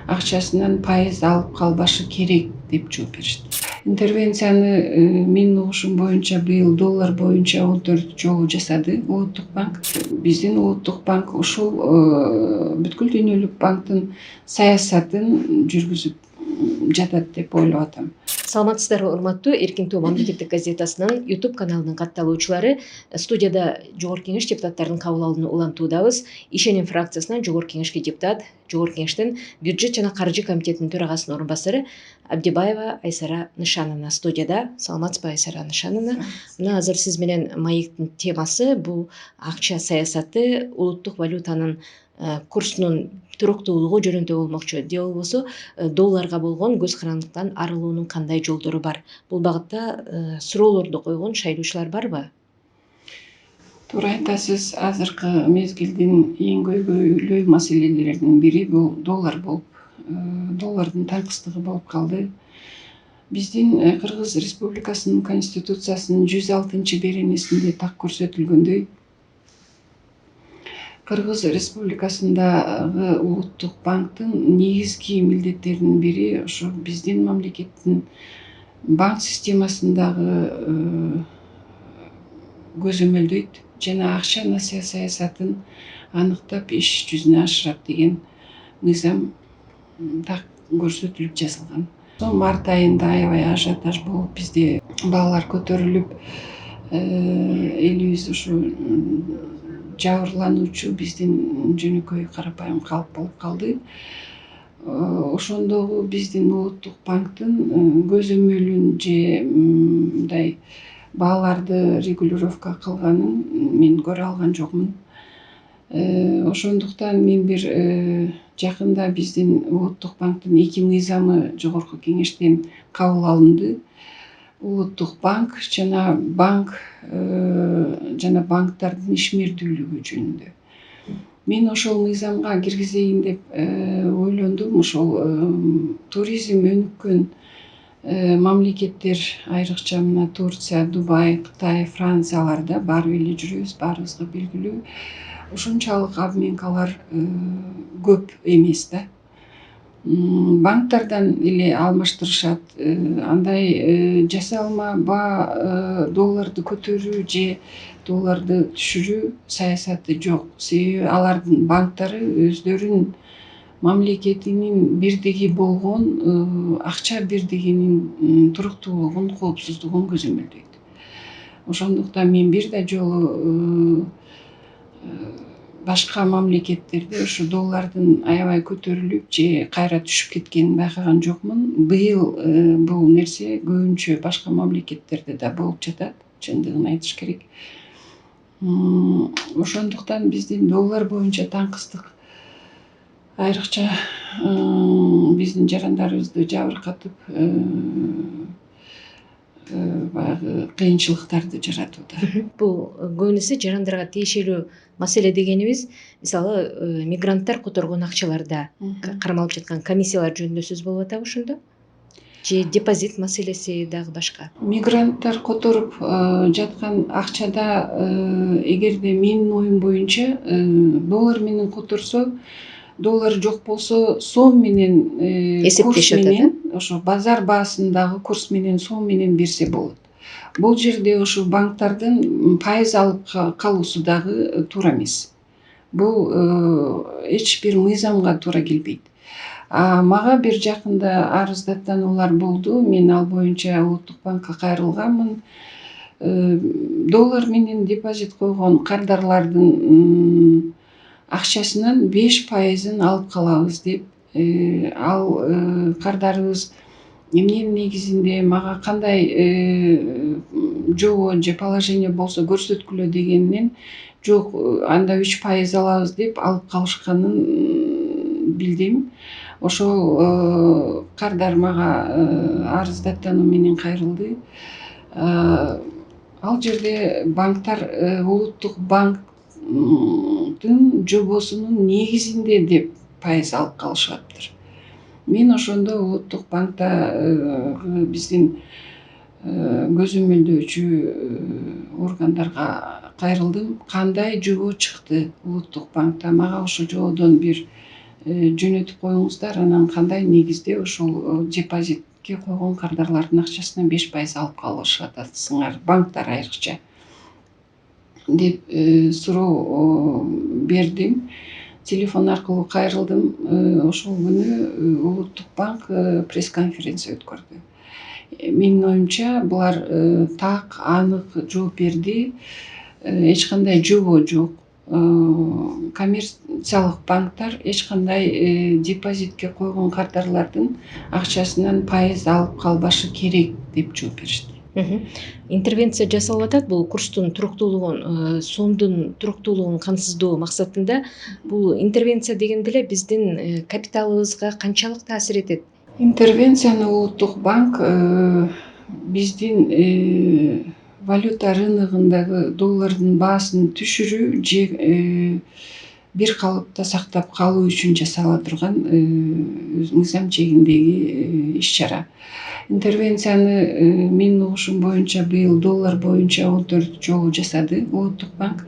акчасынан пайыз алып калбашы керек деп жооп беришти. Интервенцияны менин угушум боюнча быйыл доллар боюнча 14 жолу жасады Улуттук банк. Биздин Улуттук банк ушул бүткүл дүйнөлүк банктын саясатын жүргүзүп жатат деп ойлоп атам. Саламатсыздарбы урматтуу Эркин Тоо мамлекеттик газетасынын YouTube каналынын катталуучулары. Студияда Жогорку Кеңеш депутаттарынын кабыл алууну улантуудабыз. Ишеним фракциясынан Жогорку Кеңешке депутат, Жогорку Кеңештин бюджет жана каржы комитетинин төрагасынын орун басары Абдибаева Айсара Нышановна студияда. Саламатсызбы, Айсара Нышановна? Мына азыр сиз менен маектин темасы бул акча саясаты, улуттук валютанын курсунун туруктуулугу жөнүндө болмокчу. Же болбосо долларга болгон көз карандыктан арылуунун кандай жолдору бар? Бул багытта суроолорду койгон шайлоочулар барбы? Туура айтасыз. Азыркы мезгилдин эң көйгөйлүү маселелеринин бири бул доллар болуп, доллардын таңкыстыгы болуп калды. Биздин Кыргыз Республикасынын Конституциясынын 106-беренесинде так көрсөтүлгөндөй, Кыргыз Республикасындагы Улуттук банктын негизги милдеттеринин бири ошо биздин мамлекеттин банк системасындагы көзөмөлдөйт жана акча саясатын аныктап иш жүзүнө ашырат деген мыйзам так көрсөтүлүп жазылган. Март айында аябай ажиотаж болуп, бизде баалар көтөрүлүп, элибиз ушу жабырлануучу биздин жөнөкөй карапайым калк болуп калды. Ошондогу биздин Улуттук банктын көзөмөлүн же мындай бааларды регулировка кылганын мен көрө алган жокмун. Ошондуктан мен бир жакында биздин Улуттук банктын 2 мыйзамы Жогорку Кеңештен кабыл алынды. Улуттук банк жана банктардын ишмердүүлүгү жөнүндө. Мен ошол мыйзамга киргизейин деп ойлондум. Ошол туризм өнүккөн мамлекеттер, айрыкча мына Турция, Дубай, Кытай, Францияларда барып эле жүрөбүз, баарыбызга белгилүү. Ошончалык обменкалар көп эмес да. Банктардан эле алмаштырышат. Андай жасалма ба долларды көтөрүү же долларды түшүрүү саясаты жок. Себеби алардын банктары өздөрүнүн мамлекетинин бирдиги болгон акча бирдигинин туруктуулугун, коопсуздугун көзөмөлдөйт. Ошондуктан мен бир да жолу башка мамлекеттерде ушу доллардын аябай көтөрүлүп же кайра түшүп кеткенин байкаган жокмун. Быйыл бул нерсе көбүнчө башка мамлекеттерде да болуп жатат, чындыгын айтыш керек. Ошондуктан биздин доллар боюнча таңкыстык айрыкча биздин жарандарыбызды жабыркатып, баягы кыйынчылыктарды жаратууда. Бул көбүнесе жарандарга тиешелүү маселе дегенибиз, мисалы мигранттар которгон акчаларда кармалып жаткан комиссиялар жөнүндө сөз болуп атабы ошондо? Же депозит маселеси дагы башка? Мигранттар которуп жаткан акчада эгерде менин оюм боюнча доллар менен которсо, доллар жок болсо сом менен курс менен, ошо базар баасындагы курс менен сом менен берсе болот. Бул жерде ушу банктардын пайыз алып калуусу дагы туура эмес. Бул эч бир мыйзамга туура келбейт. Мага бир жакында арыздаттануулар болду. Мен ал боюнча Улуттук банкка кайрылганмын. Доллар менен депозит койгон кардарлардын акчасынан 5% алып калабыз деп, ал кардарыбыз эмненин негизинде, мага кандай жобо же положение болсо көрсөткүлө дегенинен, жок, анда 3% алабыз деп алып калышканын билдим. Ошол кардар мага арыздаттануу менен кайрылды. Ал жерде банктар Улуттук банктын жобосунун негизинде деп пайыз алып калышаптыр. Мен ошондо Улуттук банкта биздин көзөмөлдөөчү органдарга кайрылдым. Кандай жобо чыкты Улуттук банкта? Мага ошол жободон бир жөнөтүп коюңуздар, анан кандай негизде ушул депозитке койгон кардарлардын акчасынан 5% алып калышып атасыңар, банктар айрыкча деп суроо бердим. Телефон аркылуу кайрылдым. Ошол күнү Улуттук банк пресс-конференция өткөрдү. Менин оюмча булар так, анык жооп берди. Эч кандай жобо жок. Коммерциялык банктар эч кандай депозитке койгон кардарлардын акчасынан пайыз алып калбашы керек деп жооп беришти. Интервенция жасалып атат. Бул курстун туруктуулугун, сомдун туруктуулугун камсыздоо максатында. Бул интервенция дегенде эле биздин капиталыбызга канчалык таасир этет? Интервенцияны Улуттук банк биздин валюта рыногундагы доллардын баасын түшүрүү же бир калыпта сактап калуу үчүн жасала турган мыйзам чегиндеги иш-чара. Интервенцияны менин угушум боюнча быйыл доллар боюнча 14 жолу жасады Улуттук банк.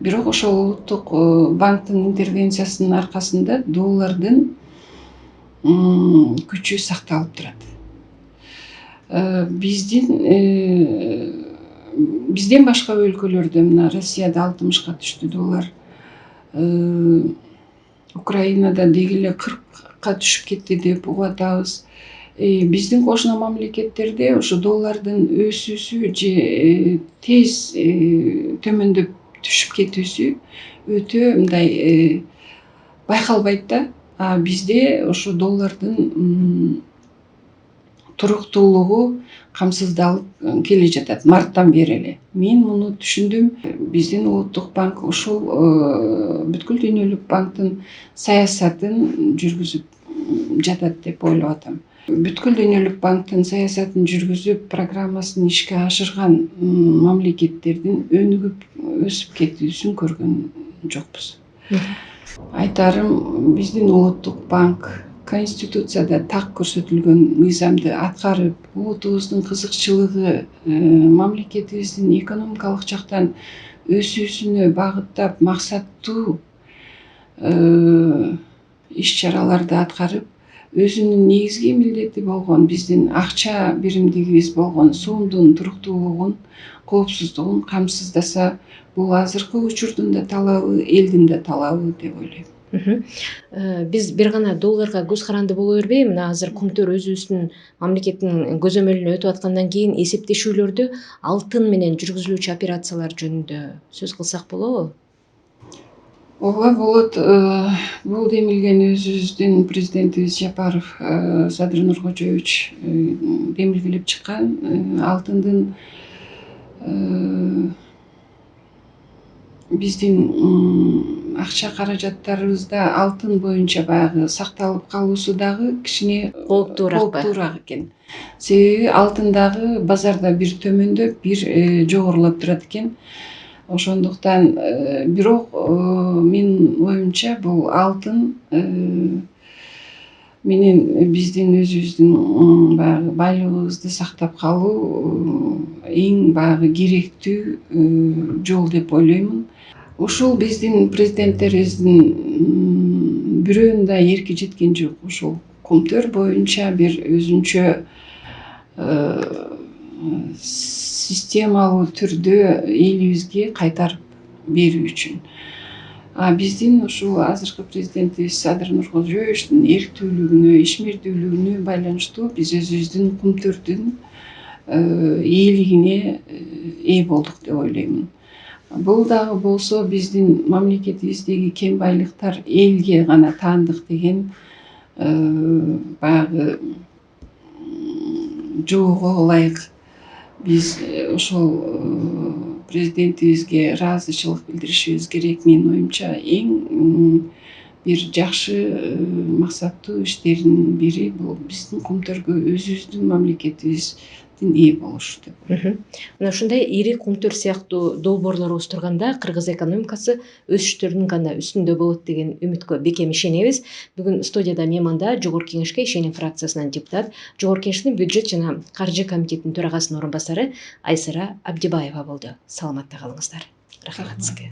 Бирок ошол Улуттук банктын интервенциясынын аркасында доллардын күчү сакталып турат. Бизден башка өлкөлөрдө, мына Россияда 60-ка түштү доллар, Украинада деги эле 40-ка түшүп кетти деп угуп атабыз. Биздин кошуна мамлекеттерде ошо доллардын өсүүсү же тез төмөндөп түшүп кетүүсү өтө мындай байкалбайт да. А бизде ошо доллардын туруктуулугу камсыздалып келе жатат марттан бери эле. Мен муну түшүндүм. Биздин Улуттук банк ушул бүткүл дүйнөлүк банктын саясатын жүргүзүп жатат деп ойлоп атам. Бүткүл дүйнөлүк банктын саясатын жүргүзүп, программасын ишке ашырган мамлекеттердин өнүгүп өсүп кетүүсүн көргөн жокпуз. Айтарым, биздин Улуттук банк Конституцияда так көрсөтүлгөн мыйзамды аткарып, улутубуздун кызыкчылыгы мамлекетибиздин экономикалык жактан өсүүсүнө багыттап максаттуу иш-чараларды аткарып, өзүнүн негизги милдети болгон биздин акча биримдигибиз болгон сомдун туруктуулугун, коопсуздугун камсыздаса, бул азыркы учурдун да талабы, элдин да талабы деп ойлойм. Биз бир гана долларга көз каранды боло бербей, мына азыр Кумтөр өзүбүздүн мамлекеттин көзөмөлүнө өтүп аткандан кийин эсептешүүлөрдү алтын менен жүргүзүлүүчү операциялар жөнүндө сөз кылсак болобу? Ооба, болот. Бул демилген өзүбүздүн президентибиз Жапаров Садыр Нуркожоевич демилгелеп чыккан. Алтындын биздин акча каражаттарыбызда алтын боюнча баягы сакталып калуусу дагы кичине кооптуураак экен. Себеби алтын дагы базарда бир төмөндөп, бир жогорулап турат экен. Ошондуктан бирок менин оюмча бул алтын менен биздин өзүбүздүн баягы байлыгыбызды сактап калуу эң баягы керектүү жол деп ойлоймун. Ушул биздин президенттерибиздин бирөөнүн да эрки жеткен жок. Ушул Кумтөр боюнча бир өзүнчө системалуу түрдө элибизге кайтарып берүү үчүн. А биздин ушул азыркы президентибиз Садыр Нуркожоевичтин эрктүүлүгүнө, ишмердүүлүгүнө байланыштуу биз өзүбүздүн Кумтөрдүн ээлигине ээ болдук деп ойлоймун. Бул дагы болсо биздин мамлекетибиздеги кем байлыктар элге гана таандык деген баягы жоого ылайык биз ошол президентибизге ыраазычылык билдиришибиз керек. Менин оюмча эң бир жакшы максаттуу иштердин бири бул биздин Кумтөргө өзүбүздүн мамлекетибиздин ээ болушу деп ойлойм. Мына ушундай ири Кумтөр сыяктуу долбоорлорубуз турганда кыргыз экономикасы өсүштөрдүн гана үстүндө болот деген үмүткө бекем ишенебиз. Бүгүн студияда мейманда Жогорку Кеңешке ишеним фракциясынан депутат, Жогорку Кеңештин бюджет жана каржы комитетинин төрагасынын орун басары Айсара Абдибаева болду. Саламатта калыңыздар. Рахмат сизге.